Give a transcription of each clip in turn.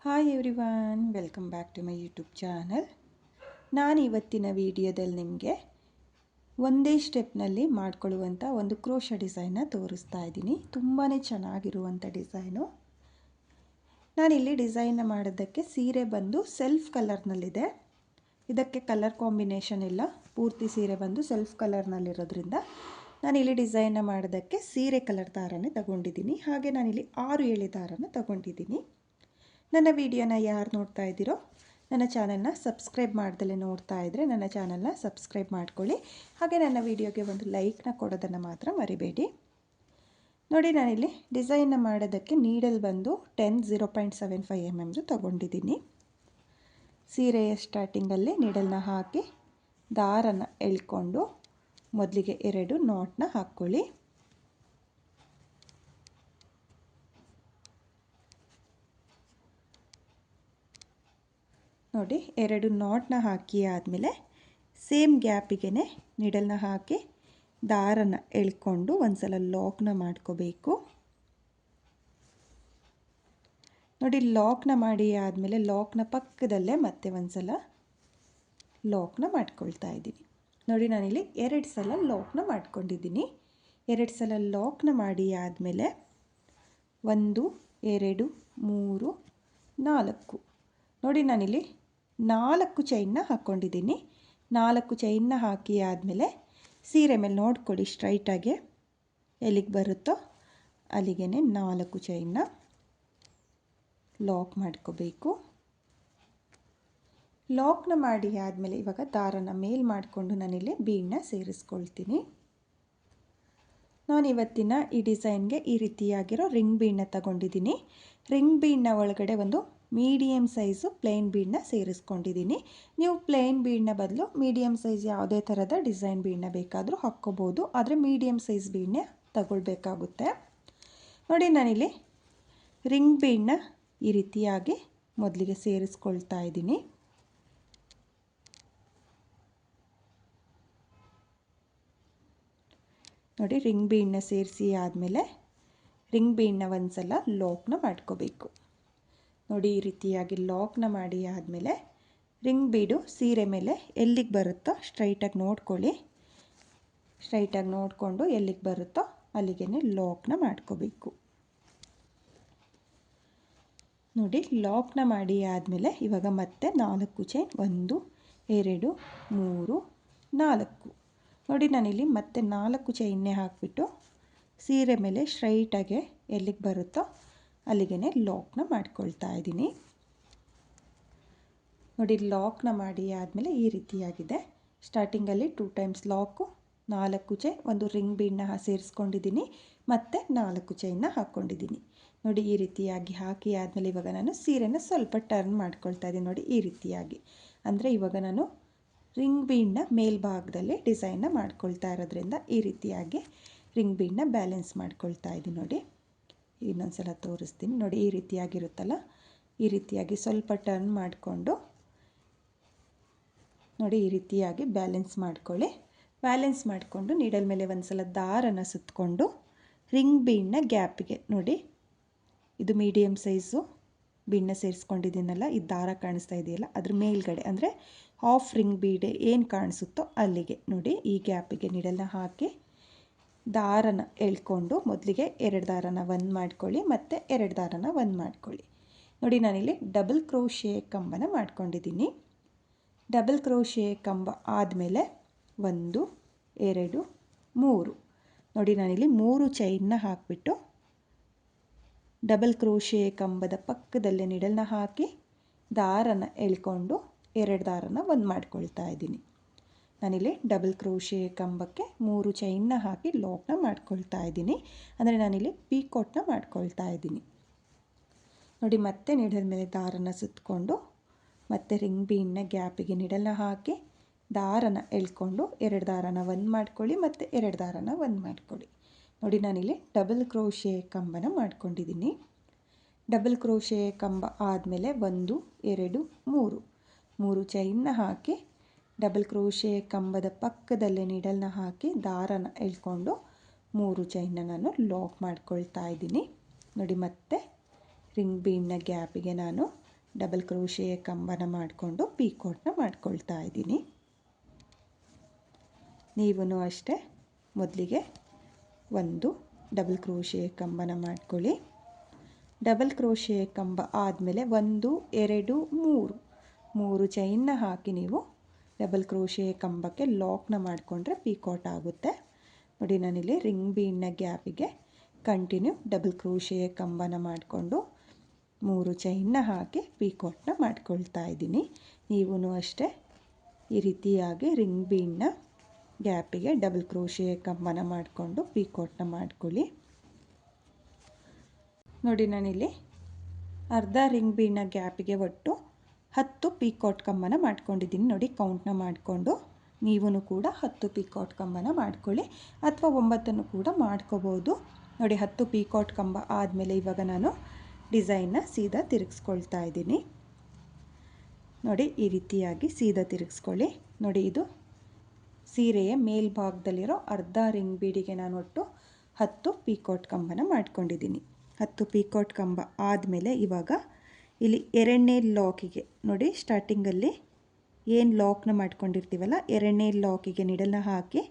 Hi everyone, welcome back to my YouTube channel. ನಾನು ಇವತ್ತಿನ ವಿಡಿಯೋದಲ್ಲಿ ನಿಮಗೆ ಒಂದೇ ಸ್ಟೆಪ್ನಲ್ಲಿ ಮಾಡ್ಕೊಳ್ಳುವಂಥ ಒಂದು ಕ್ರೋಶ ಡಿಸೈನ್ನ ತೋರಿಸ್ತಾ ಇದ್ದೀನಿ. ತುಂಬಾ ಚೆನ್ನಾಗಿರುವಂಥ ಡಿಸೈನು. ನಾನಿಲ್ಲಿ ಡಿಸೈನ್ನ ಮಾಡೋದಕ್ಕೆ ಸೀರೆ ಬಂದು ಸೆಲ್ಫ್ ಕಲರ್ನಲ್ಲಿದೆ. ಇದಕ್ಕೆ ಕಲರ್ ಕಾಂಬಿನೇಷನ್ ಇಲ್ಲ, ಪೂರ್ತಿ ಸೀರೆ ಬಂದು ಸೆಲ್ಫ್ ಕಲರ್ನಲ್ಲಿರೋದ್ರಿಂದ ನಾನಿಲ್ಲಿ ಡಿಸೈನ್ನ ಮಾಡೋದಕ್ಕೆ ಸೀರೆ ಕಲರ್ ದಾರನೇ ತಗೊಂಡಿದ್ದೀನಿ. ಹಾಗೆ ನಾನಿಲ್ಲಿ 6 ಎಳೆ ದಾರನ ತಗೊಂಡಿದ್ದೀನಿ. ನನ್ನ ವಿಡಿಯೋನ ಯಾರು ನೋಡ್ತಾ ಇದ್ದೀರೋ ನನ್ನ ಚಾನಲ್ನ ಸಬ್ಸ್ಕ್ರೈಬ್ ಮಾಡ್ದಲೇ ನೋಡ್ತಾ ಇದ್ದರೆ ನನ್ನ ಚಾನಲ್ನ ಸಬ್ಸ್ಕ್ರೈಬ್ ಮಾಡ್ಕೊಳ್ಳಿ. ಹಾಗೆ ನನ್ನ ವಿಡಿಯೋಗೆ ಒಂದು ಲೈಕ್ನ ಕೊಡೋದನ್ನು ಮಾತ್ರ ಮರಿಬೇಡಿ. ನೋಡಿ, ನಾನಿಲ್ಲಿ ಡಿಸೈನ್ನ ಮಾಡೋದಕ್ಕೆ ನೀಡಲ್ ಬಂದು 0.75 mm ತಗೊಂಡಿದ್ದೀನಿ. ಸೀರೆಯ ಸ್ಟಾರ್ಟಿಂಗಲ್ಲಿ ನೀಡಲ್ನ ಹಾಕಿ ದಾರನ ಎಳ್ಕೊಂಡು ಮೊದಲಿಗೆ 2 ನಾಟ್ನ ಹಾಕ್ಕೊಳ್ಳಿ. ನೋಡಿ, 2 ನಾಟ್ನ ಹಾಕಿ ಆದಮೇಲೆ ಸೇಮ್ ಗ್ಯಾಪಿಗೆ ನೀಡಲ್ನ ಹಾಕಿ ದಾರನ ಎಳ್ಕೊಂಡು ಒಂದು ಸಲ ಲಾಕ್ನ ಮಾಡ್ಕೋಬೇಕು. ನೋಡಿ, ಲಾಕ್ನ ಮಾಡಿ ಆದಮೇಲೆ ಲಾಕ್ನ ಪಕ್ಕದಲ್ಲೇ ಮತ್ತೆ ಒಂದು ಸಲ ಲಾಕ್ನ ಮಾಡ್ಕೊಳ್ತಾ ಇದ್ದೀನಿ. ನೋಡಿ, ನಾನಿಲ್ಲಿ 2 ಸಲ ಲಾಕ್ನ ಮಾಡ್ಕೊಂಡಿದ್ದೀನಿ. 2 ಸಲ ಲಾಕ್ನ ಮಾಡಿ ಆದಮೇಲೆ 1 2 3 4 ನೋಡಿ, ನಾನಿಲ್ಲಿ 4 ಚೈನ್ನ ಹಾಕ್ಕೊಂಡಿದ್ದೀನಿ. 4 ಚೈನ್ನ ಹಾಕಿ ಆದಮೇಲೆ ಸೀರೆ ಮೇಲೆ ನೋಡ್ಕೊಳ್ಳಿ, ಸ್ಟ್ರೈಟಾಗೆ ಎಲ್ಲಿಗೆ ಬರುತ್ತೋ ಅಲ್ಲಿಗೆ 4 ಚೈನ್ನ ಲಾಕ್ ಮಾಡ್ಕೋಬೇಕು. ಲಾಕ್ನ ಮಾಡಿ ಆದಮೇಲೆ ಇವಾಗ ದಾರನ ಮೇಲ್ ಮಾಡಿಕೊಂಡು ನಾನಿಲ್ಲಿ ಬೀಡನ್ನ ಸೇರಿಸ್ಕೊಳ್ತೀನಿ. ನಾನು ಇವತ್ತಿನ ಈ ಡಿಸೈನ್ಗೆ ಈ ರೀತಿಯಾಗಿರೋ ರಿಂಗ್ ಬೀಡನ್ನ ತಗೊಂಡಿದ್ದೀನಿ. ರಿಂಗ್ ಬೀಡನ್ನ ಒಳಗಡೆ ಒಂದು ಮೀಡಿಯಮ್ ಸೈಜು ಪ್ಲೇನ್ ಬೀಡನ್ನ ಸೇರಿಸ್ಕೊಂಡಿದ್ದೀನಿ. ನೀವು ಪ್ಲೇನ್ ಬೀಡನ್ನ ಬದಲು ಮೀಡಿಯಮ್ ಸೈಜ್ ಯಾವುದೇ ಥರದ ಡಿಸೈನ್ ಬೀಡನ್ನ ಬೇಕಾದರೂ ಹಾಕ್ಕೋಬೋದು, ಆದರೆ ಮೀಡಿಯಮ್ ಸೈಜ್ ಬೀಡನ್ನೇ ತಗೊಳ್ಬೇಕಾಗುತ್ತೆ. ನೋಡಿ, ನಾನಿಲ್ಲಿ ರಿಂಗ್ ಬೀಡನ್ನ ಈ ರೀತಿಯಾಗಿ ಮೊದಲಿಗೆ ಸೇರಿಸ್ಕೊಳ್ತಾ ಇದ್ದೀನಿ. ನೋಡಿ, ರಿಂಗ್ ಬೀಡನ್ನ ಸೇರಿಸಿ ಆದಮೇಲೆ ರಿಂಗ್ ಬೀಡನ್ನ ಒಂದು ಸಲ ಲಾಕ್ನ ಮಾಡ್ಕೋಬೇಕು. ನೋಡಿ, ಈ ರೀತಿಯಾಗಿ ಲಾಕ್ನ ಮಾಡಿ ಆದಮೇಲೆ ರಿಂಗ್ ಬೀಡು ಸೀರೆ ಮೇಲೆ ಎಲ್ಲಿಗೆ ಬರುತ್ತೋ ಸ್ಟ್ರೈಟಾಗಿ ನೋಡ್ಕೊಳ್ಳಿ. ಸ್ಟ್ರೈಟಾಗಿ ನೋಡಿಕೊಂಡು ಎಲ್ಲಿಗೆ ಬರುತ್ತೋ ಅಲ್ಲಿಗೆ ಲಾಕ್ನ ಮಾಡ್ಕೋಬೇಕು. ನೋಡಿ, ಲಾಕ್ನ ಮಾಡಿ ಆದಮೇಲೆ ಇವಾಗ ಮತ್ತೆ 4 ಚೈನ್ 1 2 3 4 ನೋಡಿ, ನಾನಿಲ್ಲಿ ಮತ್ತೆ 4 ಚೈನ್ನೇ ಹಾಕಿಬಿಟ್ಟು ಸೀರೆ ಮೇಲೆ ಸ್ಟ್ರೈಟಾಗೆ ಎಲ್ಲಿಗೆ ಬರುತ್ತೋ ಅಲ್ಲಿಗೆ ಲಾಕ್ನ ಮಾಡ್ಕೊಳ್ತಾ ಇದ್ದೀನಿ. ನೋಡಿ, ಲಾಕ್ನ ಮಾಡಿ ಆದಮೇಲೆ ಈ ರೀತಿಯಾಗಿದೆ. ಸ್ಟಾರ್ಟಿಂಗಲ್ಲಿ 2 ಟೈಮ್ಸ್ ಲಾಕು, 4 ಚೈನ್, ಒಂದು ರಿಂಗ್ ಬೀಡನ್ನ ಸೇರಿಸ್ಕೊಂಡಿದ್ದೀನಿ, ಮತ್ತು 4 ಚೈನ್ನ ಹಾಕ್ಕೊಂಡಿದ್ದೀನಿ. ನೋಡಿ, ಈ ರೀತಿಯಾಗಿ ಹಾಕಿ ಆದಮೇಲೆ ಇವಾಗ ನಾನು ಸೀರೆನ ಸ್ವಲ್ಪ ಟರ್ನ್ ಮಾಡ್ಕೊಳ್ತಾ ಇದ್ದೀನಿ. ನೋಡಿ, ಈ ರೀತಿಯಾಗಿ ಅಂದರೆ ಇವಾಗ ನಾನು ರಿಂಗ್ ಬೀಡನ್ನ ಮೇಲ್ಭಾಗದಲ್ಲಿ ಡಿಸೈನ್ನ ಮಾಡ್ಕೊಳ್ತಾ ಇರೋದ್ರಿಂದ ಈ ರೀತಿಯಾಗಿ ರಿಂಗ್ ಬೀಡನ್ನ ಬ್ಯಾಲೆನ್ಸ್ ಮಾಡ್ಕೊಳ್ತಾ ಇದ್ದೀನಿ. ನೋಡಿ, ಇನ್ನೊಂದು ಸಲ ತೋರಿಸ್ತೀನಿ. ನೋಡಿ, ಈ ರೀತಿಯಾಗಿರುತ್ತಲ್ಲ, ಈ ರೀತಿಯಾಗಿ ಸ್ವಲ್ಪ ಟರ್ನ್ ಮಾಡಿಕೊಂಡು ನೋಡಿ ಈ ರೀತಿಯಾಗಿ ಬ್ಯಾಲೆನ್ಸ್ ಮಾಡ್ಕೊಳ್ಳಿ. ಬ್ಯಾಲೆನ್ಸ್ ಮಾಡಿಕೊಂಡು ನೀಡಲ್ ಮೇಲೆ ಒಂದು ಸಲ ದಾರನ ಸುತ್ತಕೊಂಡು ರಿಂಗ್ ಬೀಡನ್ನ ಗ್ಯಾಪಿಗೆ ನೋಡಿ, ಇದು ಮೀಡಿಯಮ್ ಸೈಜು ಬೀಡನ್ನ ಸೇರಿಸ್ಕೊಂಡಿದ್ದೀನಲ್ಲ, ಈ ದಾರ ಕಾಣಿಸ್ತಾ ಇದೆಯಲ್ಲ ಅದ್ರ ಮೇಲ್ಗಡೆ ಅಂದರೆ ಹಾಫ್ ರಿಂಗ್ ಬೀಡೆ ಏನು ಕಾಣಿಸುತ್ತೋ ಅಲ್ಲಿಗೆ ನೋಡಿ ಈ ಗ್ಯಾಪಿಗೆ ನೀಡಲ್ನ ಹಾಕಿ ದಾರನ ಎಳ್ಕೊಂಡು ಮೊದಲಿಗೆ 2 ದಾರನ 1 ಮಾಡ್ಕೊಳ್ಳಿ, ಮತ್ತು 2 ದಾರನ 1 ಮಾಡ್ಕೊಳ್ಳಿ. ನೋಡಿ, ನಾನಿಲ್ಲಿ ಡಬಲ್ ಕ್ರೋಶೆ ಕಂಬನ ಮಾಡ್ಕೊಂಡಿದ್ದೀನಿ. ಡಬಲ್ ಕ್ರೋಶೆ ಕಂಬ ಆದಮೇಲೆ 1 2 3 ನೋಡಿ, ನಾನಿಲ್ಲಿ 3 ಚೈನ್ನ ಹಾಕಿಬಿಟ್ಟು ಡಬಲ್ ಕ್ರೋಶೆ ಕಂಬದ ಪಕ್ಕದಲ್ಲೇ ನೀಡಲ್ನ ಹಾಕಿ ದಾರನ ಎಳ್ಕೊಂಡು 2 ದಾರನ 1 ಮಾಡ್ಕೊಳ್ತಾ ಇದ್ದೀನಿ. ನಾನಿಲ್ಲಿ ಡಬಲ್ ಕ್ರೋಶೆ ಕಂಬಕ್ಕೆ 3 ಚೈನ್ನ ಹಾಕಿ ಲಾಕ್ನ ಮಾಡ್ಕೊಳ್ತಾ ಇದ್ದೀನಿ, ಅಂದರೆ ನಾನಿಲ್ಲಿ ಪೀಕಾಟ್ನ ಮಾಡ್ಕೊಳ್ತಾ ಇದ್ದೀನಿ. ನೋಡಿ, ಮತ್ತೆ ನೀಡಲ್ ಮೇಲೆ ದಾರನ ಸುತ್ತಕೊಂಡು ಮತ್ತೆ ರಿಂಗ್ ಬೀಡನ್ನ ಗ್ಯಾಪಿಗೆ ನೀಡಲ್ನ ಹಾಕಿ ದಾರನ ಎಳ್ಕೊಂಡು 2 ದಾರನ 1 ಮಾಡ್ಕೊಳ್ಳಿ, ಮತ್ತು 2 ದಾರನ 1 ಮಾಡ್ಕೊಳ್ಳಿ. ನೋಡಿ, ನಾನಿಲ್ಲಿ ಡಬಲ್ ಕ್ರೋಶೆ ಕಂಬನ ಮಾಡ್ಕೊಂಡಿದ್ದೀನಿ. ಡಬಲ್ ಕ್ರೋಶೆ ಕಂಬ ಆದಮೇಲೆ 1 2 3 ಚೈನ್ನ ಹಾಕಿ ಡಬಲ್ ಕ್ರೋಶೆ ಕಂಬದ ಪಕ್ಕದಲ್ಲೇ ನೀಡಲ್ನ ಹಾಕಿ ದಾರನ ಎಳ್ಕೊಂಡು 3 ಚೈನ್ನ ನಾನು ಲಾಕ್ ಮಾಡ್ಕೊಳ್ತಾ ಇದ್ದೀನಿ. ನೋಡಿ, ಮತ್ತೆ ರಿಂಗ್ ಬೀಡ್ನ ಗ್ಯಾಪಿಗೆ ನಾನು ಡಬಲ್ ಕ್ರೋಶೆ ಕಂಬನ ಮಾಡಿಕೊಂಡು ಪೀಕೋಟ್ನ ಮಾಡ್ಕೊಳ್ತಾ ಇದ್ದೀನಿ. ನೀವೂ ಅಷ್ಟೇ ಮೊದಲಿಗೆ ಒಂದು ಡಬಲ್ ಕ್ರೋಶೆ ಕಂಬನ ಮಾಡ್ಕೊಳ್ಳಿ. ಡಬಲ್ ಕ್ರೋಶೆ ಕಂಬ ಆದಮೇಲೆ 1 2 3 ಚೈನ್ನ ಹಾಕಿ ನೀವು ಡಬಲ್ ಕ್ರೋಶೆ ಕಂಬಕ್ಕೆ ಲಾಕ್ನ ಮಾಡಿಕೊಂಡ್ರೆ ಪೀಕೋಟ್ ಆಗುತ್ತೆ. ನೋಡಿ, ನಾನಿಲ್ಲಿ ರಿಂಗ್ ಬೀಡ್ನ ಗ್ಯಾಪಿಗೆ ಕಂಟಿನ್ಯೂ ಡಬಲ್ ಕ್ರೋಶೆ ಕಂಬನ ಮಾಡಿಕೊಂಡು 3 ಚೈನ್ನ ಹಾಕಿ ಪೀಕೋಟ್ನ ಮಾಡ್ಕೊಳ್ತಾ ಇದ್ದೀನಿ. ನೀವೂ ಅಷ್ಟೇ ಈ ರೀತಿಯಾಗಿ ರಿಂಗ್ ಬೀಡ್ನ ಗ್ಯಾಪಿಗೆ ಡಬಲ್ ಕ್ರೋಶೆ ಕಂಬನ ಮಾಡಿಕೊಂಡು ಪೀಕೋಟ್ನ ಮಾಡ್ಕೊಳ್ಳಿ. ನೋಡಿ, ನಾನಿಲ್ಲಿ ಅರ್ಧ ರಿಂಗ್ ಬೀಡ್ನ ಗ್ಯಾಪಿಗೆ ಒಟ್ಟು 10 ಪೀಕೋಟ್ ಕಂಬನ ಮಾಡ್ಕೊಂಡಿದ್ದೀನಿ. ನೋಡಿ, ಕೌಂಟ್ನ ಮಾಡಿಕೊಂಡು ನೀವೂ ಕೂಡ 10 ಪೀಕೋಟ್ ಕಂಬನ ಮಾಡ್ಕೊಳ್ಳಿ, ಅಥವಾ 9 ಕೂಡ ಮಾಡ್ಕೋಬೋದು. ನೋಡಿ, 10 ಪೀಕೋಟ್ ಕಂಬ ಆದಮೇಲೆ ಇವಾಗ ನಾನು ಡಿಸೈನ್ನ ಸೀದಾ ತಿರುಗಿಸ್ಕೊಳ್ತಾ ಇದ್ದೀನಿ. ನೋಡಿ, ಈ ರೀತಿಯಾಗಿ ಸೀದಾ ತಿರುಗಿಸ್ಕೊಳ್ಳಿ. ನೋಡಿ, ಇದು ಸೀರೆಯ ಮೇಲ್ಭಾಗದಲ್ಲಿರೋ ಅರ್ಧ ರಿಂಗ್ ಬೀಡಿಗೆ ನಾನು ಒಟ್ಟು 10 ಪೀಕೋಟ್ ಕಂಬನ ಮಾಡ್ಕೊಂಡಿದ್ದೀನಿ. 10 ಪೀಕೋಟ್ ಕಂಬ ಆದಮೇಲೆ ಇವಾಗ ಇಲ್ಲಿ 2ನೇ ಲಾಕಿಗೆ ನೋಡಿ, ಸ್ಟಾರ್ಟಿಂಗಲ್ಲಿ ಏನು ಲಾಕ್ನ ಮಾಡ್ಕೊಂಡಿರ್ತೀವಲ್ಲ, 2ನೇ ಲಾಕಿಗೆ ನಿಡಲ್ನ ಹಾಕಿ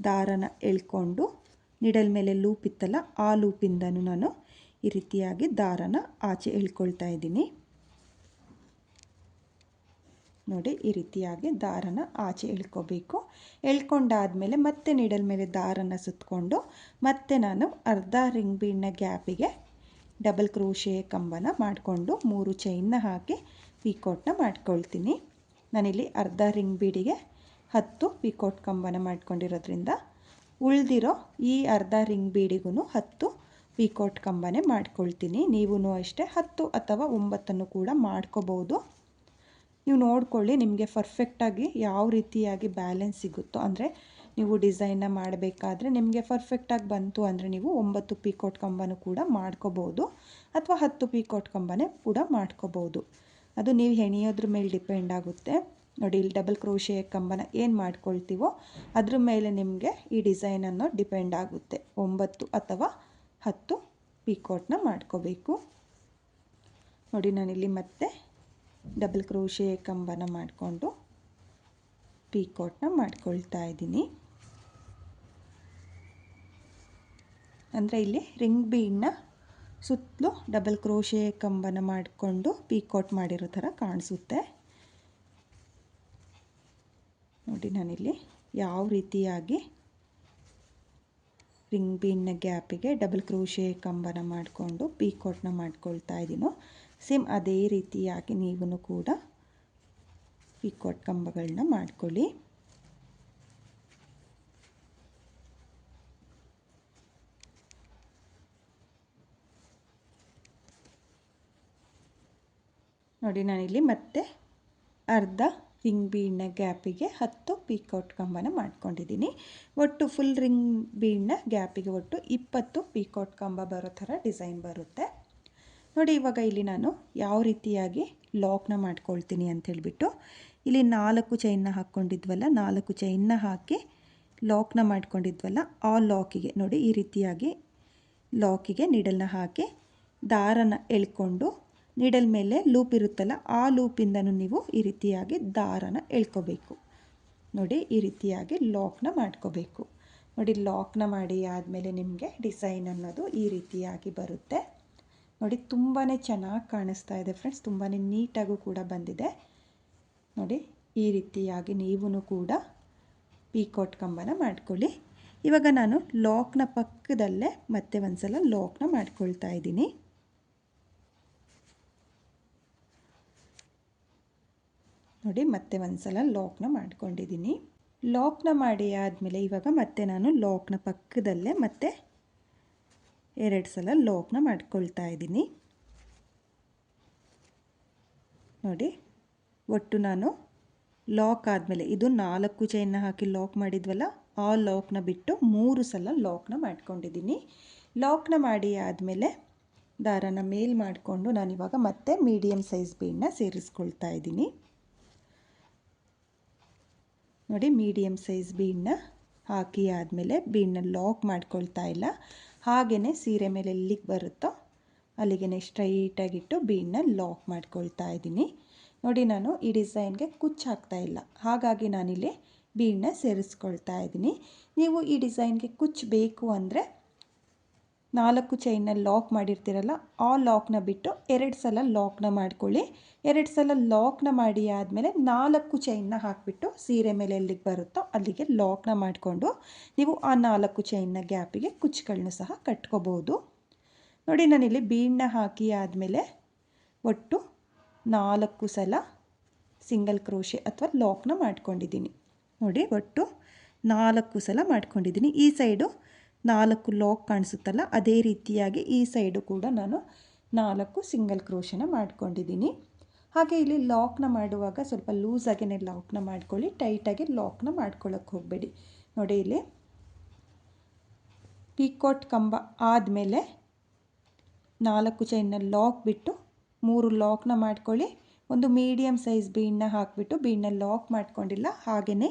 ದಾರನ ಎಳ್ಕೊಂಡು ನಿಡಲ್ ಮೇಲೆ ಲೂಪ್ ಇತ್ತಲ್ಲ, ಆ ಲೂಪಿಂದನೂ ನಾನು ಈ ರೀತಿಯಾಗಿ ದಾರನ ಆಚೆ ಎಳ್ಕೊಳ್ತಾ ಇದ್ದೀನಿ. ನೋಡಿ, ಈ ರೀತಿಯಾಗಿ ದಾರನ ಆಚೆ ಎಳ್ಕೋಬೇಕು. ಎಳ್ಕೊಂಡಾದಮೇಲೆ ಮತ್ತೆ ನಿಡಲ್ ಮೇಲೆ ದಾರನ ಸುತ್ತಕೊಂಡು ಮತ್ತೆ ನಾನು ಅರ್ಧ ರಿಂಗ್ ಬೀಡ್ನ ಗ್ಯಾಪಿಗೆ ಡಬಲ್ ಕ್ರೋಶೆ ಕಂಬನ ಮಾಡಿಕೊಂಡು 3 ಚೈನ್ನ ಹಾಕಿ ಪೀಕೋಟ್ನ ಮಾಡ್ಕೊಳ್ತೀನಿ. ನಾನಿಲ್ಲಿ ಅರ್ಧ ರಿಂಗ್ ಬೀಡಿಗೆ 10 ಪೀಕೋಟ್ ಕಂಬನ ಮಾಡ್ಕೊಂಡಿರೋದ್ರಿಂದ ಉಳಿದಿರೋ ಈ ಅರ್ಧ ರಿಂಗ್ ಬೀಡಿಗೂ 10 ಪೀಕೋಟ್ ಕಂಬನೇ ಮಾಡ್ಕೊಳ್ತೀನಿ. ನೀವೂ ಅಷ್ಟೇ 10 ಅಥವಾ 9 ಕೂಡ ಮಾಡ್ಕೋಬೋದು. ನೀವು ನೋಡ್ಕೊಳ್ಳಿ, ನಿಮಗೆ ಪರ್ಫೆಕ್ಟಾಗಿ ಯಾವ ರೀತಿಯಾಗಿ ಬ್ಯಾಲೆನ್ಸ್ ಸಿಗುತ್ತೋ, ಅಂದರೆ ನೀವು ಡಿಸೈನ್ನ ಮಾಡಬೇಕಾದ್ರೆ ನಿಮಗೆ ಪರ್ಫೆಕ್ಟಾಗಿ ಬಂತು ಅಂದರೆ ನೀವು 9 ಪೀಕೋಟ್ ಕಂಬನೂ ಕೂಡ ಮಾಡ್ಕೋಬೋದು, ಅಥವಾ 10 ಪೀಕೋಟ್ ಕಂಬನೇ ಕೂಡ ಮಾಡ್ಕೋಬೋದು. ಅದು ನೀವು ಹೆಣಿಯೋದ್ರ ಮೇಲೆ ಡಿಪೆಂಡ್ ಆಗುತ್ತೆ. ನೋಡಿ, ಇಲ್ಲಿ ಡಬಲ್ ಕ್ರೋಶೆ ಕಂಬನ ಏನು ಮಾಡ್ಕೊಳ್ತೀವೋ ಅದ್ರ ಮೇಲೆ ನಿಮಗೆ ಈ ಡಿಸೈನನ್ನು ಡಿಪೆಂಡ್ ಆಗುತ್ತೆ. 9 ಅಥವಾ 10 ಪೀಕೋಟ್ನ ಮಾಡ್ಕೋಬೇಕು. ನೋಡಿ, ನಾನಿಲ್ಲಿ ಮತ್ತೆ ಡಬಲ್ ಕ್ರೋಶೆ ಕಂಬನ ಮಾಡಿಕೊಂಡು ಪೀಕೋಟ್ನ ಮಾಡ್ಕೊಳ್ತಾ ಇದ್ದೀನಿ. ಅಂದರೆ ಇಲ್ಲಿ ರಿಂಗ್ ಬೀಡ್ನ ಸುತ್ತಲೂ ಡಬಲ್ ಕ್ರೋಶೆ ಕಂಬನ ಮಾಡಿಕೊಂಡು ಪೀಕೋಟ್ ಮಾಡಿರೋ ಥರ ಕಾಣಿಸುತ್ತೆ. ನೋಡಿ, ನಾನಿಲ್ಲಿ ಯಾವ ರೀತಿಯಾಗಿ ರಿಂಗ್ ಬೀಡ್ನ ಗ್ಯಾಪಿಗೆ ಡಬಲ್ ಕ್ರೋಶೆ ಕಂಬನ ಮಾಡಿಕೊಂಡು ಪೀಕೋಟ್ನ ಮಾಡ್ಕೊಳ್ತಾ ಇದ್ದೀನೋ, ಸೇಮ್ ಅದೇ ರೀತಿಯಾಗಿ ನೀವೂ ಕೂಡ ಪೀಕೋಟ್ ಕಂಬಗಳನ್ನ ಮಾಡ್ಕೊಳ್ಳಿ. ನೋಡಿ, ನಾನಿಲ್ಲಿ ಮತ್ತೆ ಅರ್ಧ ರಿಂಗ್ ಬೀಡ್ನ ಗ್ಯಾಪಿಗೆ 10 ಪೀಕೋಟ್ ಕಂಬನ ಮಾಡ್ಕೊಂಡಿದ್ದೀನಿ. ಒಟ್ಟು ಫುಲ್ ರಿಂಗ್ ಬೀಡ್ನ ಗ್ಯಾಪಿಗೆ ಒಟ್ಟು 20 ಪೀಕೋಟ್ ಕಂಬ ಬರೋ ಥರ ಡಿಸೈನ್ ಬರುತ್ತೆ. ನೋಡಿ, ಇವಾಗ ಇಲ್ಲಿ ನಾನು ಯಾವ ರೀತಿಯಾಗಿ ಲಾಕ್ನ ಮಾಡ್ಕೊಳ್ತೀನಿ ಅಂಥೇಳ್ಬಿಟ್ಟು, ಇಲ್ಲಿ 4 ಚೈನ್ನ ಹಾಕ್ಕೊಂಡಿದ್ವಲ್ಲ, 4 ಚೈನ್ನ ಹಾಕಿ ಲಾಕ್ನ ಮಾಡ್ಕೊಂಡಿದ್ವಲ್ಲ, ಆ ಲಾಕಿಗೆ ನೋಡಿ ಈ ರೀತಿಯಾಗಿ ಲಾಕಿಗೆ ನೀಡಲ್ನ ಹಾಕಿ ದಾರನ ಎಳ್ಕೊಂಡು ನೀಡಲ್ ಮೇಲೆ ಲೂಪ್ ಇರುತ್ತಲ್ಲ, ಆ ಲೂಪಿಂದನೂ ನೀವು ಈ ರೀತಿಯಾಗಿ ದಾರನ ಎಳ್ಕೋಬೇಕು. ನೋಡಿ, ಈ ರೀತಿಯಾಗಿ ಲಾಕ್ನ ಮಾಡ್ಕೋಬೇಕು. ನೋಡಿ, ಲಾಕ್ನ ಮಾಡಿ ಆದಮೇಲೆ ನಿಮಗೆ ಡಿಸೈನ್ ಅನ್ನೋದು ಈ ರೀತಿಯಾಗಿ ಬರುತ್ತೆ. ನೋಡಿ, ತುಂಬಾ ಚೆನ್ನಾಗಿ ಕಾಣಿಸ್ತಾ ಇದೆ ಫ್ರೆಂಡ್ಸ್, ತುಂಬಾ ನೀಟಾಗೂ ಕೂಡ ಬಂದಿದೆ. ನೋಡಿ, ಈ ರೀತಿಯಾಗಿ ನೀವೂ ಕೂಡ ಪೀಕೋಟ್ ಕಂಬನ ಮಾಡ್ಕೊಳ್ಳಿ. ಇವಾಗ ನಾನು ಲಾಕ್ನ ಪಕ್ಕದಲ್ಲೇ ಮತ್ತೆ ಒಂದ್ಸಲ ಲಾಕ್ನ ಮಾಡ್ಕೊಳ್ತಾ ಇದ್ದೀನಿ. ನೋಡಿ, ಮತ್ತೆ ಒಂದ್ಸಲ ಲಾಕ್ನ ಮಾಡ್ಕೊಂಡಿದ್ದೀನಿ. ಲಾಕ್ನ ಮಾಡಿ ಆದಮೇಲೆ ಇವಾಗ ಮತ್ತೆ ನಾನು ಲಾಕ್ನ ಪಕ್ಕದಲ್ಲೇ ಮತ್ತೆ 2 ಸಲ ಲಾಕ್ನ ಮಾಡ್ಕೊಳ್ತಾ ಇದ್ದೀನಿ. ನೋಡಿ, ಒಟ್ಟು ನಾನು ಲಾಕ್ ಆದಮೇಲೆ ಇದು 4 ಚೈನ್ನ ಹಾಕಿ ಲಾಕ್ ಮಾಡಿದ್ವಲ್ಲ, ಆ ಲಾಕ್ನ ಬಿಟ್ಟು 3 ಸಲ ಲಾಕ್ನ ಮಾಡ್ಕೊಂಡಿದ್ದೀನಿ. ಲಾಕ್ನ ಮಾಡಿ ಆದಮೇಲೆ ದಾರನ ಮೇಲ್ ಮಾಡಿಕೊಂಡು ನಾನಿವಾಗ ಮತ್ತೆ ಮೀಡಿಯಮ್ ಸೈಜ್ ಬೀಡನ್ನ ಸೇರಿಸ್ಕೊಳ್ತಾ ಇದ್ದೀನಿ. ನೋಡಿ, ಮೀಡಿಯಮ್ ಸೈಜ್ ಬೀಡನ್ನ ಹಾಕಿ ಆದಮೇಲೆ ಬೀಡನ್ನ ಲಾಕ್ ಮಾಡ್ಕೊಳ್ತಾ ಇಲ್ಲ, ಹಾಗೆಯೇ ಸೀರೆ ಮೇಲೆ ಎಲ್ಲಿಗೆ ಬರುತ್ತೋ ಅಲ್ಲಿಗೆ ಸ್ಟ್ರೈಟಾಗಿಟ್ಟು ಬೀಡನ್ನ ಲಾಕ್ ಮಾಡ್ಕೊಳ್ತಾ ಇದ್ದೀನಿ. ನೋಡಿ, ನಾನು ಈ ಡಿಸೈನ್ಗೆ ಕುಚ್ಚು ಹಾಕ್ತಾ ಇಲ್ಲ, ಹಾಗಾಗಿ ನಾನಿಲ್ಲಿ ಬೀಡನ್ನ ಸೇರಿಸ್ಕೊಳ್ತಾ ಇದ್ದೀನಿ. ನೀವು ಈ ಡಿಸೈನ್ಗೆ ಕುಚ್ಚು ಬೇಕು ಅಂದರೆ 4 ಚೈನ್ನ ಲಾಕ್ ಮಾಡಿರ್ತೀರಲ್ಲ, ಆ ಲಾಕ್ನ ಬಿಟ್ಟು 2 ಸಲ ಲಾಕ್ನ ಮಾಡ್ಕೊಳ್ಳಿ. 2 ಸಲ ಲಾಕ್ನ ಮಾಡಿ ಆದಮೇಲೆ 4 ಚೈನ್ನ ಹಾಕಿಬಿಟ್ಟು ಸೀರೆ ಮೇಲೆ ಎಲ್ಲಿಗೆ ಬರುತ್ತೋ ಅಲ್ಲಿಗೆ ಲಾಕ್ನ ಮಾಡಿಕೊಂಡು ನೀವು ಆ 4 ಚೈನ್ನ ಗ್ಯಾಪಿಗೆ ಕುಚ್ಚುಗಳನ್ನೂ ಸಹ ಕಟ್ಕೋಬೋದು. ನೋಡಿ, ನಾನಿಲ್ಲಿ ಬೀಡನ್ನ ಹಾಕಿ ಆದಮೇಲೆ ಒಟ್ಟು 4 ಸಲ ಸಿಂಗಲ್ ಕ್ರೋಶೆ ಅಥವಾ ಲಾಕ್ನ ಮಾಡ್ಕೊಂಡಿದ್ದೀನಿ. ನೋಡಿ, ಒಟ್ಟು 4 ಸಲ ಮಾಡ್ಕೊಂಡಿದ್ದೀನಿ. ಈ ಸೈಡು 4 ಲಾಕ್ ಕಾಣಿಸುತ್ತಲ್ಲ, ಅದೇ ರೀತಿಯಾಗಿ ಈ ಸೈಡು ಕೂಡ ನಾನು 4 ಸಿಂಗಲ್ ಕ್ರೋಶನ ಮಾಡ್ಕೊಂಡಿದ್ದೀನಿ. ಹಾಗೆ ಇಲ್ಲಿ ಲಾಕ್ನ ಮಾಡುವಾಗ ಸ್ವಲ್ಪ ಲೂಸಾಗೇ ಲಾಕ್ನ ಮಾಡ್ಕೊಳ್ಳಿ, ಟೈಟಾಗಿ ಲಾಕ್ನ ಮಾಡ್ಕೊಳ್ಳೋಕ್ಕೆ ಹೋಗಬೇಡಿ. ನೋಡಿ, ಇಲ್ಲಿ ಪೀಕಾಟ್ ಕಂಬ ಆದಮೇಲೆ 4 ಚೈನ್ನ ಲಾಕ್ ಬಿಟ್ಟು 3 ಲಾಕ್ನ ಮಾಡ್ಕೊಳ್ಳಿ. ಒಂದು ಮೀಡಿಯಮ್ ಸೈಜ್ ಬೀಡನ್ನ ಹಾಕಿಬಿಟ್ಟು ಬೀಡನ್ನ ಲಾಕ್ ಮಾಡ್ಕೊಂಡಿಲ್ಲ, ಹಾಗೆಯೇ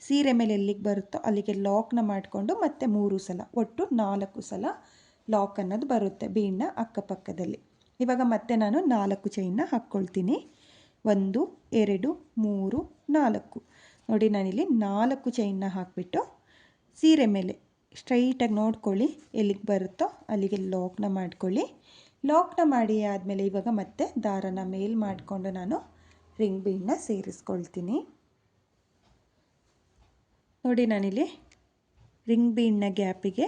ಸೀರೆ ಮೇಲೆ ಎಲ್ಲಿಗೆ ಬರುತ್ತೋ ಅಲ್ಲಿಗೆ ಲಾಕ್ನ ಮಾಡಿಕೊಂಡು ಮತ್ತೆ 3 ಸಲ, ಒಟ್ಟು 4 ಸಲ ಲಾಕ್ ಅನ್ನೋದು ಬರುತ್ತೆ ಬೀಡನ್ನ ಅಕ್ಕಪಕ್ಕದಲ್ಲಿ. ಇವಾಗ ಮತ್ತೆ ನಾನು 4 ಚೈನ್ನ ಹಾಕ್ಕೊಳ್ತೀನಿ. 1 2 3 4. ನೋಡಿ, ನಾನಿಲ್ಲಿ 4 ಚೈನ್ನ ಹಾಕಿಬಿಟ್ಟು ಸೀರೆ ಮೇಲೆ ಸ್ಟ್ರೈಟಾಗಿ ನೋಡ್ಕೊಳ್ಳಿ, ಎಲ್ಲಿಗೆ ಬರುತ್ತೋ ಅಲ್ಲಿಗೆ ಲಾಕ್ನ ಮಾಡ್ಕೊಳ್ಳಿ. ಲಾಕ್ನ ಮಾಡಿ ಆದಮೇಲೆ ಇವಾಗ ಮತ್ತೆ ದಾರನ ಮೇಲ್ ಮಾಡಿಕೊಂಡು ನಾನು ರಿಂಗ್ ಬೀಡನ್ನ ಸೇರಿಸ್ಕೊಳ್ತೀನಿ. ನೋಡಿ, ನಾನಿಲ್ಲಿ ರಿಂಗ್ ಬೀಡನ್ನ ಗ್ಯಾಪಿಗೆ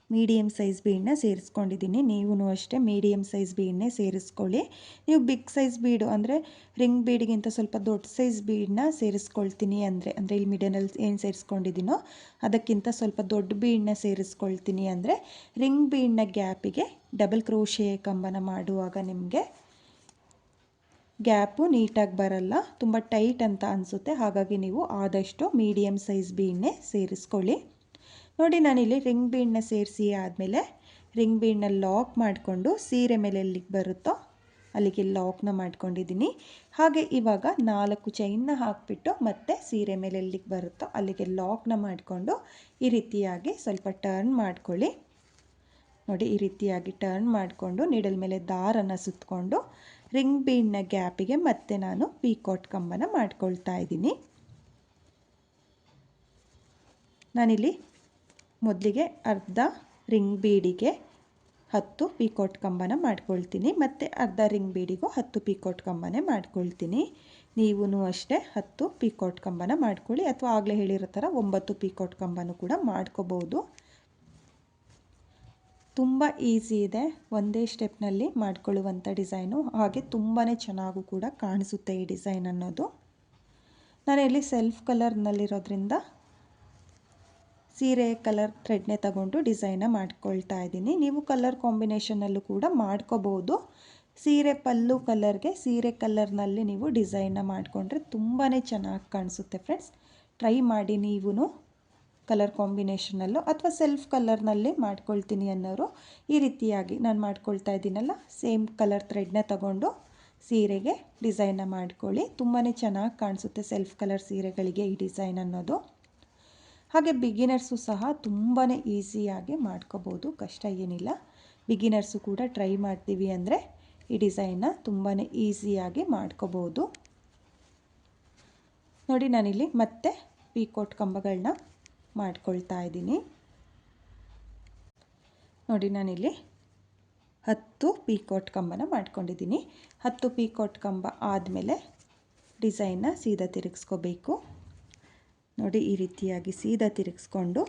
ಮೀಡಿಯಮ್ ಸೈಜ್ ಬೀಡನ್ನ ಸೇರಿಸ್ಕೊಂಡಿದ್ದೀನಿ. ನೀವು ಅಷ್ಟೇ ಮೀಡಿಯಮ್ ಸೈಜ್ ಬೀಡನ್ನೇ ಸೇರಿಸ್ಕೊಳ್ಳಿ. ನೀವು ಬಿಗ್ ಸೈಜ್ ಬೀಡು ಅಂದರೆ ರಿಂಗ್ ಬೀಡಿಗಿಂತ ಸ್ವಲ್ಪ ದೊಡ್ಡ ಸೈಜ್ ಬೀಡನ್ನ ಸೇರಿಸ್ಕೊಳ್ತೀನಿ ಅಂದರೆ ಇಲ್ಲಿ ಮಿಡನಲ್ಲಿ ಏನು ಸೇರಿಸ್ಕೊಂಡಿದ್ದೀನೋ ಅದಕ್ಕಿಂತ ಸ್ವಲ್ಪ ದೊಡ್ಡ ಬೀಡನ್ನ ಸೇರಿಸ್ಕೊಳ್ತೀನಿ ಅಂದರೆ ರಿಂಗ್ ಬೀಡನ್ನ ಗ್ಯಾಪಿಗೆ ಡಬಲ್ ಕ್ರೋಶೆ ಕಂಬನ ಮಾಡುವಾಗ ನಿಮಗೆ ಗ್ಯಾಪು ನೀಟಾಗಿ ಬರಲ್ಲ, ತುಂಬ ಟೈಟ್ ಅಂತ ಅನಿಸುತ್ತೆ. ಹಾಗಾಗಿ ನೀವು ಆದಷ್ಟು ಮೀಡಿಯಮ್ ಸೈಜ್ ಬೀಡನ್ನೇ ಸೇರಿಸ್ಕೊಳ್ಳಿ. ನೋಡಿ, ನಾನಿಲ್ಲಿ ರಿಂಗ್ ಬೀಡನ್ನ ಸೇರಿಸಿ ಆದಮೇಲೆ ರಿಂಗ್ ಬೀಡನ್ನ ಲಾಕ್ ಮಾಡಿಕೊಂಡು ಸೀರೆ ಮೇಲೆ ಎಲ್ಲಿಗೆ ಬರುತ್ತೋ ಅಲ್ಲಿಗೆ ಲಾಕ್ನ ಮಾಡ್ಕೊಂಡಿದ್ದೀನಿ. ಹಾಗೆ ಇವಾಗ 4 ಚೈನ್ನ ಹಾಕಿಬಿಟ್ಟು ಮತ್ತೆ ಸೀರೆ ಮೇಲೆ ಎಲ್ಲಿಗೆ ಬರುತ್ತೋ ಅಲ್ಲಿಗೆ ಲಾಕ್ನ ಮಾಡಿಕೊಂಡು ಈ ರೀತಿಯಾಗಿ ಸ್ವಲ್ಪ ಟರ್ನ್ ಮಾಡ್ಕೊಳ್ಳಿ. ನೋಡಿ, ಈ ರೀತಿಯಾಗಿ ಟರ್ನ್ ಮಾಡಿಕೊಂಡು ನೀಡಲ್ ಮೇಲೆ ದಾರನ ಸುತ್ತಕೊಂಡು ರಿಂಗ್ ಬೀಡನ್ನ ಗ್ಯಾಪಿಗೆ ಮತ್ತೆ ನಾನು ಪೀಕಾಟ್ ಕಂಬನ ಮಾಡ್ಕೊಳ್ತಾ ಇದ್ದೀನಿ. ನಾನಿಲ್ಲಿ ಮೊದಲಿಗೆ ಅರ್ಧ ರಿಂಗ್ ಬೀಡಿಗೆ 10 ಪೀಕಾಟ್ ಕಂಬನ ಮಾಡ್ಕೊಳ್ತೀನಿ, ಮತ್ತು ಅರ್ಧ ರಿಂಗ್ ಬೀಡಿಗೂ 10 ಪೀಕಾಟ್ ಕಂಬನೇ ಮಾಡ್ಕೊಳ್ತೀನಿ. ನೀವೂ ಅಷ್ಟೇ 10 ಪೀಕಾಟ್ ಕಂಬನ ಮಾಡ್ಕೊಳ್ಳಿ, ಅಥವಾ ಆಗಲೇ ಹೇಳಿರೋ ಥರ 9 ಪೀಕಾಟ್ ಕಂಬನೂ ಕೂಡ ಮಾಡ್ಕೋಬೋದು. ತುಂಬ ಈಸಿ ಇದೆ, ಒಂದೇ ಸ್ಟೆಪ್ನಲ್ಲಿ ಮಾಡ್ಕೊಳ್ಳುವಂಥ ಡಿಸೈನು, ಹಾಗೆ ತುಂಬಾ ಚೆನ್ನಾಗೂ ಕೂಡ ಕಾಣಿಸುತ್ತೆ ಈ ಡಿಸೈನ್ ಅನ್ನೋದು. ನಾನು ಇಲ್ಲಿ ಸೆಲ್ಫ್ ಕಲರ್ನಲ್ಲಿರೋದ್ರಿಂದ ಸೀರೆ ಕಲರ್ ಥ್ರೆಡ್ನೇ ತಗೊಂಡು ಡಿಸೈನ ಮಾಡ್ಕೊಳ್ತಾ ಇದ್ದೀನಿ. ನೀವು ಕಲರ್ ಕಾಂಬಿನೇಷನಲ್ಲೂ ಕೂಡ ಮಾಡ್ಕೋಬೋದು. ಸೀರೆ ಪಲ್ಲು ಕಲರ್ಗೆ ಸೀರೆ ಕಲರ್ನಲ್ಲಿ ನೀವು ಡಿಸೈನ್ನ ಮಾಡಿಕೊಂಡ್ರೆ ತುಂಬಾ ಚೆನ್ನಾಗಿ ಕಾಣಿಸುತ್ತೆ ಫ್ರೆಂಡ್ಸ್. ಟ್ರೈ ಮಾಡಿ ನೀವು ಕಲರ್ ಕಾಂಬಿನೇಷನಲ್ಲೂ, ಅಥವಾ ಸೆಲ್ಫ್ ಕಲರ್ನಲ್ಲಿ ಮಾಡ್ಕೊಳ್ತೀನಿ ಅನ್ನೋರು ಈ ರೀತಿಯಾಗಿ ನಾನು ಮಾಡ್ಕೊಳ್ತಾ ಇದ್ದೀನಲ್ಲ, ಸೇಮ್ ಕಲರ್ ಥ್ರೆಡ್ನ ತಗೊಂಡು ಸೀರೆಗೆ ಡಿಸೈನ್ನ ಮಾಡ್ಕೊಳ್ಳಿ. ತುಂಬಾ ಚೆನ್ನಾಗಿ ಕಾಣಿಸುತ್ತೆ ಸೆಲ್ಫ್ ಕಲರ್ ಸೀರೆಗಳಿಗೆ ಈ ಡಿಸೈನ್ ಅನ್ನೋದು. ಹಾಗೆ ಬಿಗಿನರ್ಸು ಸಹ ತುಂಬಾ ಈಸಿಯಾಗಿ ಮಾಡ್ಕೋಬೋದು, ಕಷ್ಟ ಏನಿಲ್ಲ. ಬಿಗಿನರ್ಸು ಕೂಡ ಟ್ರೈ ಮಾಡ್ತೀವಿ ಅಂದರೆ ಈ ಡಿಸೈನ್ನ ತುಂಬಾ ಈಸಿಯಾಗಿ ಮಾಡ್ಕೋಬೋದು. ನೋಡಿ, ನಾನಿಲ್ಲಿ ಮತ್ತೆ ಪೀಕಾಟ್ ಕಂಬಗಳನ್ನ ಮಾಡ್ಕೊಳ್ತಾ ಇದ್ದೀನಿ. ನೋಡಿ, ನಾನಿಲ್ಲಿ 10 ಪೀಕಾಟ್ ಕಂಬನ ಮಾಡ್ಕೊಂಡಿದ್ದೀನಿ. 10 ಪೀಕಾಟ್ ಕಂಬ ಆದಮೇಲೆ ಡಿಸೈನ್ನ ಸೀದಾ ತಿರುಗಿಸ್ಕೋಬೇಕು. ನೋಡಿ, ಈ ರೀತಿಯಾಗಿ ಸೀದಾ ತಿರುಗಿಸ್ಕೊಂಡು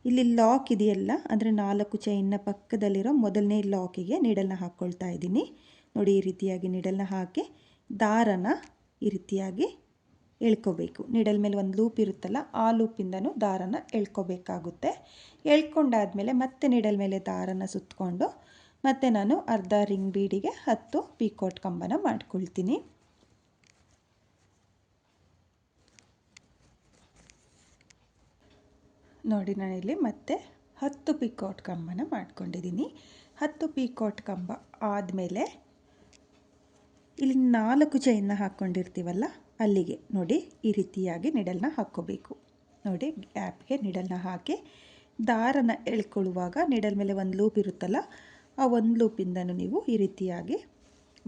ಇಲ್ಲಿ ಲಾಕ್ ಇದೆಯಲ್ಲ, ಅಂದರೆ 4 ಚೈನ್ನ ಪಕ್ಕದಲ್ಲಿರೋ ಮೊದಲನೇ ಲಾಕಿಗೆ ನೀಡಲ್ನ ಹಾಕ್ಕೊಳ್ತಾ ಇದ್ದೀನಿ. ನೋಡಿ, ಈ ರೀತಿಯಾಗಿ ನೀಡಲ್ನ ಹಾಕಿ ದಾರನ ಈ ರೀತಿಯಾಗಿ ಎಳ್ಕೋಬೇಕು. ನೀಡಲ್ ಮೇಲೆ ಒಂದು ಲೂಪ್ ಇರುತ್ತಲ್ಲ, ಆ ಲೂಪಿಂದನೂ ದಾರನ ಎಳ್ಕೋಬೇಕಾಗುತ್ತೆ. ಎಳ್ಕೊಂಡಾದಮೇಲೆ ಮತ್ತೆ ನೀಡಲ್ ಮೇಲೆ ದಾರನ ಸುತ್ತಕೊಂಡು ಮತ್ತೆ ನಾನು ಅರ್ಧ ರಿಂಗ್ ಬೀಡಿಗೆ 10 ಪೀಕಾಟ್ ಕಂಬನ ಮಾಡ್ಕೊಳ್ತೀನಿ. ನೋಡಿ, ನಾನಿಲ್ಲಿ ಮತ್ತೆ 10 ಪೀಕಾಟ್ ಕಂಬನ ಮಾಡ್ಕೊಂಡಿದ್ದೀನಿ. 10 ಪೀಕಾಟ್ ಕಂಬ ಆದಮೇಲೆ ಇಲ್ಲಿ 4 ಚೈನ್ನ ಹಾಕ್ಕೊಂಡಿರ್ತೀವಲ್ಲ ಅಲ್ಲಿಗೆ ನೋಡಿ ಈ ರೀತಿಯಾಗಿ ನಿಡಲ್ನ ಹಾಕ್ಕೋಬೇಕು. ನೋಡಿ, ಗ್ಯಾಪ್ಗೆ ನಿಡಲ್ನ ಹಾಕಿ ದಾರನ ಎಳ್ಕೊಳ್ಳುವಾಗ ನಿಡಲ್ ಮೇಲೆ ಒಂದು ಲೂಪ್ ಇರುತ್ತಲ್ಲ, ಆ ಒಂದು ಲೂಪಿಂದನೂ ನೀವು ಈ ರೀತಿಯಾಗಿ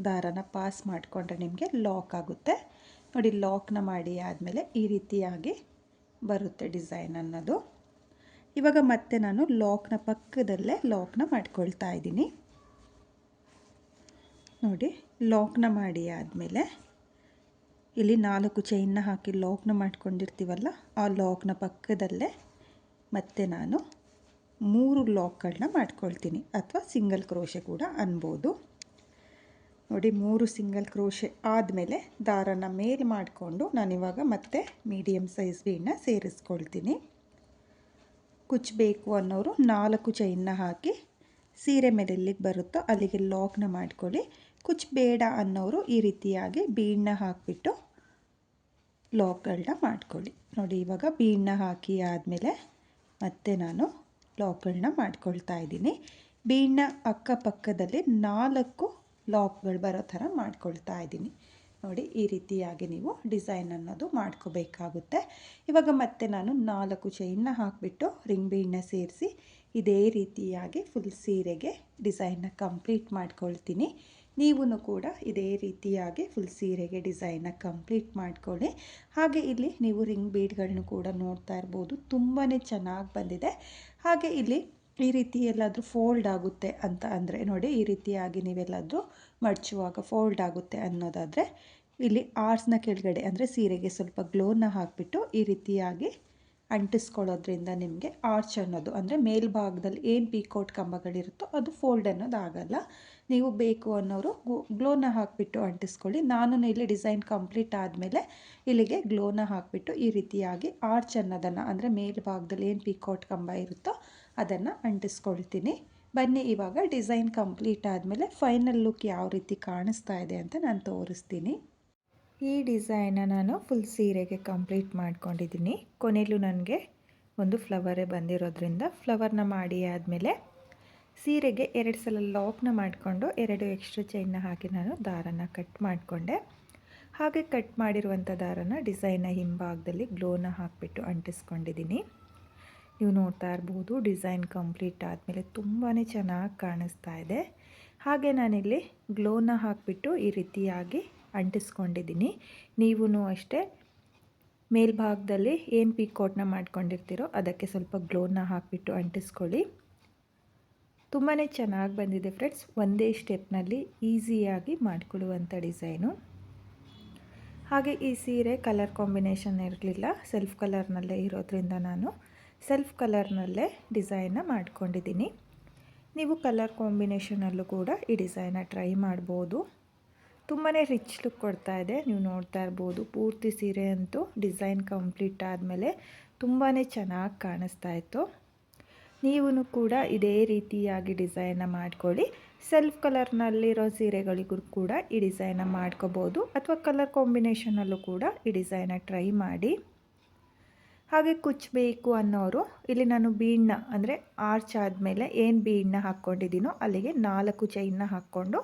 ದಾರನ ಪಾಸ್ ಮಾಡಿಕೊಂಡ್ರೆ ನಿಮಗೆ ಲಾಕ್ ಆಗುತ್ತೆ. ನೋಡಿ, ಲಾಕ್ನ ಮಾಡಿ ಆದಮೇಲೆ ಈ ರೀತಿಯಾಗಿ ಬರುತ್ತೆ ಡಿಸೈನ್ ಅನ್ನೋದು. ಇವಾಗ ಮತ್ತೆ ನಾನು ಲಾಕ್ನ ಪಕ್ಕದಲ್ಲೇ ಲಾಕ್ನ ಮಾಡ್ಕೊಳ್ತಾ ಇದ್ದೀನಿ. ನೋಡಿ, ಲಾಕ್ನ ಮಾಡಿ ಆದಮೇಲೆ ಇಲ್ಲಿ 4 ಚೈನ್ನ ಹಾಕಿ ಲಾಕ್ನ ಮಾಡ್ಕೊಂಡಿರ್ತೀವಲ್ಲ, ಆ ಲಾಕ್ನ ಪಕ್ಕದಲ್ಲೇ ಮತ್ತೆ ನಾನು 3 ಲಾಕ್ಗಳನ್ನ ಮಾಡ್ಕೊಳ್ತೀನಿ, ಅಥವಾ ಸಿಂಗಲ್ ಕ್ರೋಶೆ ಕೂಡ ಅನ್ಬೋದು. ನೋಡಿ, 3 ಸಿಂಗಲ್ ಕ್ರೋಶೆ ಆದಮೇಲೆ ದಾರನ ಮೇಲೆ ಮಾಡಿಕೊಂಡು ನಾನಿವಾಗ ಮತ್ತೆ ಮೀಡಿಯಮ್ ಸೈಜ್ ಬೀಡನ್ನ ಸೇರಿಸ್ಕೊಳ್ತೀನಿ. ಕುಚ್ಚಬೇಕು ಅನ್ನೋರು 4 ಚೈನ್ನ ಹಾಕಿ ಸೀರೆ ಮೇಲೆ ಎಲ್ಲಿಗೆ ಬರುತ್ತೋ ಅಲ್ಲಿಗೆ ಲಾಕ್ನ ಮಾಡ್ಕೊಳ್ಳಿ. ಕುಚ್ಚು ಬೇಡ ಅನ್ನೋರು ಈ ರೀತಿಯಾಗಿ ಬೀಡನ್ನ ಹಾಕಿಬಿಟ್ಟು ಲಾಕ್ಗಳನ್ನ ಮಾಡ್ಕೊಳ್ಳಿ. ನೋಡಿ, ಇವಾಗ ಬೀಡನ್ನ ಹಾಕಿ ಆದಮೇಲೆ ಮತ್ತೆ ನಾನು ಲಾಕ್ಗಳನ್ನ ಮಾಡ್ಕೊಳ್ತಾ ಇದ್ದೀನಿ. ಬೀಡನ್ನ ಅಕ್ಕಪಕ್ಕದಲ್ಲಿ 4 ಲಾಕ್ಗಳು ಬರೋ ಥರ ಮಾಡ್ಕೊಳ್ತಾ ಇದ್ದೀನಿ. ನೋಡಿ, ಈ ರೀತಿಯಾಗಿ ನೀವು ಡಿಸೈನ್ ಅನ್ನೋದು ಮಾಡ್ಕೋಬೇಕಾಗುತ್ತೆ. ಇವಾಗ ಮತ್ತೆ ನಾನು 4 ಚೈನ್ನ ಹಾಕಿಬಿಟ್ಟು ರಿಂಗ್ ಬೀಡನ್ನ ಸೇರಿಸಿ ಇದೇ ರೀತಿಯಾಗಿ ಫುಲ್ ಸೀರೆಗೆ ಡಿಸೈನ್ನ ಕಂಪ್ಲೀಟ್ ಮಾಡ್ಕೊಳ್ತೀನಿ. ನೀವೂ ಕೂಡ ಇದೇ ರೀತಿಯಾಗಿ ಫುಲ್ ಸೀರೆಗೆ ಡಿಸೈನ್ನ ಕಂಪ್ಲೀಟ್ ಮಾಡ್ಕೊಳ್ಳಿ. ಹಾಗೆ ಇಲ್ಲಿ ನೀವು ರಿಂಗ್ ಬೀಡ್ಗಳನ್ನೂ ಕೂಡ ನೋಡ್ತಾ ಇರ್ಬೋದು, ತುಂಬಾ ಚೆನ್ನಾಗಿ ಬಂದಿದೆ. ಹಾಗೆ ಇಲ್ಲಿ ಈ ರೀತಿ ಎಲ್ಲಾದರೂ ಫೋಲ್ಡ್ ಆಗುತ್ತೆ ಅಂತ ಅಂದರೆ ನೋಡಿ, ಈ ರೀತಿಯಾಗಿ ನೀವೆಲ್ಲಾದರೂ ಮಡಚುವಾಗ ಫೋಲ್ಡ್ ಆಗುತ್ತೆ ಅನ್ನೋದಾದರೆ ಇಲ್ಲಿ ಆರ್ಸ್ನ ಕೆಳಗಡೆ ಅಂದರೆ ಸೀರೆಗೆ ಸ್ವಲ್ಪ ಗ್ಲೋನ ಹಾಕಿಬಿಟ್ಟು ಈ ರೀತಿಯಾಗಿ ಅಂಟಿಸ್ಕೊಳ್ಳೋದ್ರಿಂದ ನಿಮಗೆ ಆರ್ಚ್ ಅನ್ನೋದು ಅಂದರೆ ಮೇಲ್ಭಾಗದಲ್ಲಿ ಏನು ಪೀಕೋಟ್ ಕಂಬಗಳಿರುತ್ತೋ ಅದು ಫೋಲ್ಡ್ ಅನ್ನೋದು ಆಗಲ್ಲ. ನೀವು ಬೇಕು ಅನ್ನೋರು ಗ್ಲೋನ ಹಾಕಿಬಿಟ್ಟು ಅಂಟಿಸ್ಕೊಳ್ಳಿ. ನಾನು ಇಲ್ಲಿ ಡಿಸೈನ್ ಕಂಪ್ಲೀಟ್ ಆದಮೇಲೆ ಇಲ್ಲಿಗೆ ಗ್ಲೋನ ಹಾಕಿಬಿಟ್ಟು ಈ ರೀತಿಯಾಗಿ ಆರ್ಚ್ ಅನ್ನೋದನ್ನು ಅಂದರೆ ಮೇಲ್ಭಾಗದಲ್ಲಿ ಏನು ಪೀಕೋಟ್ ಕಂಬ ಇರುತ್ತೋ ಅದನ್ನು ಅಂಟಿಸ್ಕೊಳ್ತೀನಿ. ಬನ್ನಿ, ಇವಾಗ ಡಿಸೈನ್ ಕಂಪ್ಲೀಟ್ ಆದಮೇಲೆ ಫೈನಲ್ ಲುಕ್ ಯಾವ ರೀತಿ ಕಾಣಿಸ್ತಾ ಇದೆ ಅಂತ ನಾನು ತೋರಿಸ್ತೀನಿ. ಈ ಡಿಸೈನ್ನ ನಾನು ಫುಲ್ ಸೀರೆಗೆ ಕಂಪ್ಲೀಟ್ ಮಾಡ್ಕೊಂಡಿದ್ದೀನಿ. ಕೊನೆಯಲ್ಲೂ ನನಗೆ ಒಂದು ಫ್ಲವರೇ ಬಂದಿರೋದ್ರಿಂದ ಫ್ಲವರ್ನ ಮಾಡಿ ಆದಮೇಲೆ ಸೀರೆಗೆ 2 ಸಲ ಲಾಕ್ನ ಮಾಡಿಕೊಂಡು 2 ಎಕ್ಸ್ಟ್ರಾ ಚೈನ್ನ ಹಾಕಿ ನಾನು ದಾರನ ಕಟ್ ಮಾಡಿಕೊಂಡೆ. ಹಾಗೆ ಕಟ್ ಮಾಡಿರುವಂಥ ದಾರನ ಡಿಸೈನ್ನ ಹಿಂಭಾಗದಲ್ಲಿ ಗ್ಲೋನ ಹಾಕಿಬಿಟ್ಟು ಅಂಟಿಸ್ಕೊಂಡಿದ್ದೀನಿ. ನೀವು ನೋಡ್ತಾ ಇರ್ಬೋದು, ಡಿಸೈನ್ ಕಂಪ್ಲೀಟ್ ಆದಮೇಲೆ ತುಂಬಾ ಚೆನ್ನಾಗಿ ಕಾಣಿಸ್ತಾ ಇದೆ. ಹಾಗೆ ನಾನಿಲ್ಲಿ ಗ್ಲೋನ ಹಾಕಿಬಿಟ್ಟು ಈ ರೀತಿಯಾಗಿ ಅಂಟಿಸ್ಕೊಂಡಿದ್ದೀನಿ. ನೀವೂ ಅಷ್ಟೇ ಮೇಲ್ಭಾಗದಲ್ಲಿ ಏನು ಪೀಕೋಟ್ನ ಮಾಡ್ಕೊಂಡಿರ್ತೀರೋ ಅದಕ್ಕೆ ಸ್ವಲ್ಪ ಗ್ಲೋನ ಹಾಕಿಬಿಟ್ಟು ಅಂಟಿಸ್ಕೊಳ್ಳಿ. ತುಂಬಾ ಚೆನ್ನಾಗಿ ಬಂದಿದೆ ಫ್ರೆಂಡ್ಸ್. ಒಂದೇ ಸ್ಟೆಪ್ನಲ್ಲಿ ಈಸಿಯಾಗಿ ಮಾಡಿಕೊಳ್ಳುವಂಥ ಡಿಸೈನು. ಹಾಗೆ ಈ ಸೀರೆ ಕಲರ್ ಕಾಂಬಿನೇಷನ್ ಇರಲಿಲ್ಲ, ಸೆಲ್ಫ್ ಕಲರ್ನಲ್ಲೇ ಇರೋದ್ರಿಂದ ನಾನು ಸೆಲ್ಫ್ ಕಲರ್ನಲ್ಲೇ ಡಿಸೈನ್ನ ಮಾಡ್ಕೊಂಡಿದ್ದೀನಿ. ನೀವು ಕಲರ್ ಕಾಂಬಿನೇಷನಲ್ಲೂ ಕೂಡ ಈ ಡಿಸೈನ್ನ ಟ್ರೈ ಮಾಡ್ಬೋದು. ತುಂಬಾ ರಿಚ್ ಲುಕ್ ಕೊಡ್ತಾ ಇದೆ. ನೀವು ನೋಡ್ತಾ ಇರ್ಬೋದು, ಪೂರ್ತಿ ಸೀರೆ ಅಂತೂ ಡಿಸೈನ್ ಕಂಪ್ಲೀಟ್ ಆದಮೇಲೆ ತುಂಬಾ ಚೆನ್ನಾಗಿ ಕಾಣಿಸ್ತಾ ಇತ್ತು. ನೀವೂ ಕೂಡ ಇದೇ ರೀತಿಯಾಗಿ ಡಿಸೈನ್ನ ಮಾಡ್ಕೊಳ್ಳಿ. ಸೆಲ್ಫ್ ಕಲರ್ನಲ್ಲಿರೋ ಸೀರೆಗಳಿಗೂ ಕೂಡ ಈ ಡಿಸೈನ್ನ ಮಾಡ್ಕೋಬೋದು, ಅಥವಾ ಕಲರ್ ಕಾಂಬಿನೇಷನಲ್ಲೂ ಕೂಡ ಈ ಡಿಸೈನ್ನ ಟ್ರೈ ಮಾಡಿ. ಹಾಗೆ ಕುಚ್ಚಬೇಕು ಅನ್ನೋರು ಇಲ್ಲಿ ನಾನು ಬೀಡನ್ನ ಅಂದರೆ ಆರ್ಚ್ ಆದಮೇಲೆ ಏನು ಬೀಡನ್ನ ಹಾಕ್ಕೊಂಡಿದ್ದೀನೋ ಅಲ್ಲಿಗೆ 4 ಚೈನ್ನ ಹಾಕ್ಕೊಂಡು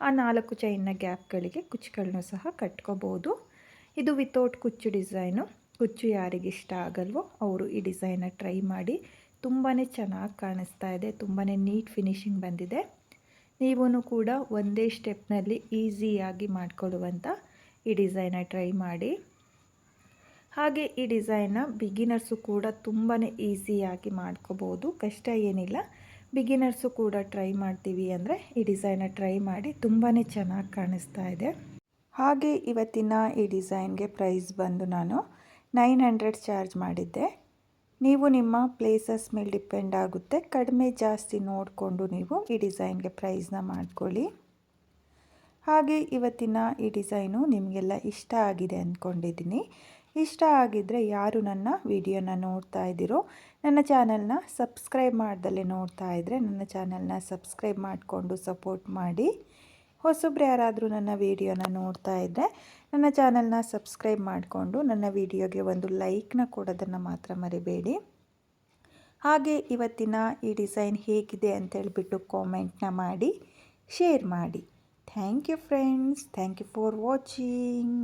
ಆ 4 ಚೈನ್ನ ಗ್ಯಾಪ್ಗಳಿಗೆ ಕುಚ್ಚುಗಳನ್ನೂ ಸಹ ಕಟ್ಕೋಬೋದು. ಇದು ವಿತೌಟ್ ಕುಚ್ಚು ಡಿಸೈನು. ಕುಚ್ಚು ಯಾರಿಗಿಷ್ಟ ಆಗಲ್ವೋ ಅವರು ಈ ಡಿಸೈನ್ನ ಟ್ರೈ ಮಾಡಿ. ತುಂಬಾ ಚೆನ್ನಾಗಿ ಕಾಣಿಸ್ತಾ ಇದೆ, ತುಂಬಾ ನೀಟ್ ಫಿನಿಶಿಂಗ್ ಬಂದಿದೆ. ನೀವೂ ಕೂಡ ಒಂದೇ ಸ್ಟೆಪ್ನಲ್ಲಿ ಈಸಿಯಾಗಿ ಮಾಡಿಕೊಳ್ಳುವಂಥ ಈ ಡಿಸೈನ್ನ ಟ್ರೈ ಮಾಡಿ. ಹಾಗೆ ಈ ಡಿಸೈನ್ನ ಬಿಗಿನರ್ಸು ಕೂಡ ತುಂಬಾ ಈಸಿಯಾಗಿ ಮಾಡ್ಕೋಬೋದು, ಕಷ್ಟ ಏನಿಲ್ಲ. ಬಿಗಿನರ್ಸು ಕೂಡ ಟ್ರೈ ಮಾಡ್ತೀವಿ ಅಂದರೆ ಈ ಡಿಸೈನ್ನ ಟ್ರೈ ಮಾಡಿ. ತುಂಬಾ ಚೆನ್ನಾಗಿ ಕಾಣಿಸ್ತಾ ಇದೆ. ಹಾಗೆ ಇವತ್ತಿನ ಈ ಡಿಸೈನ್ಗೆ ಪ್ರೈಸ್ ಬಂದು ನಾನು 900 ಚಾರ್ಜ್ ಮಾಡಿದ್ದೆ. ನೀವು ನಿಮ್ಮ ಪ್ಲೇಸಸ್ ಮೇಲೆ ಡಿಪೆಂಡ್ ಆಗುತ್ತೆ, ಕಡಿಮೆ ಜಾಸ್ತಿ ನೋಡಿಕೊಂಡು ನೀವು ಈ ಡಿಸೈನ್ಗೆ ಪ್ರೈಸ್ನ ಮಾಡ್ಕೊಳ್ಳಿ. ಹಾಗೆ ಇವತ್ತಿನ ಈ ಡಿಸೈನು ನಿಮಗೆಲ್ಲ ಇಷ್ಟ ಆಗಿದೆ ಅಂದ್ಕೊಂಡಿದ್ದೀನಿ. ಇಷ್ಟ ಆಗಿದ್ದರೆ ಯಾರು ನನ್ನ ವಿಡಿಯೋನ ನೋಡ್ತಾ ಇದ್ದೀರೋ, ನನ್ನ ಚಾನಲ್ನ ಸಬ್ಸ್ಕ್ರೈಬ್ ಮಾಡ್ದಲೇ ನೋಡ್ತಾ ಇದ್ದರೆ ನನ್ನ ಚಾನಲ್ನ ಸಬ್ಸ್ಕ್ರೈಬ್ ಮಾಡಿಕೊಂಡು ಸಪೋರ್ಟ್ ಮಾಡಿ. ಹೊಸಬ್ರು ಯಾರಾದರೂ ನನ್ನ ವಿಡಿಯೋನ ನೋಡ್ತಾ ಇದ್ದರೆ ನನ್ನ ಚಾನಲ್ನ ಸಬ್ಸ್ಕ್ರೈಬ್ ಮಾಡಿಕೊಂಡು ನನ್ನ ವಿಡಿಯೋಗೆ ಒಂದು ಲೈಕ್ನ ಕೊಡೋದನ್ನು ಮಾತ್ರ ಮರಿಬೇಡಿ. ಹಾಗೆ ಇವತ್ತಿನ ಈ ಡಿಸೈನ್ ಹೇಗಿದೆ ಅಂತೇಳ್ಬಿಟ್ಟು ಕಾಮೆಂಟ್ನ ಮಾಡಿ, ಶೇರ್ ಮಾಡಿ. Thank you friends. Thank you for watching.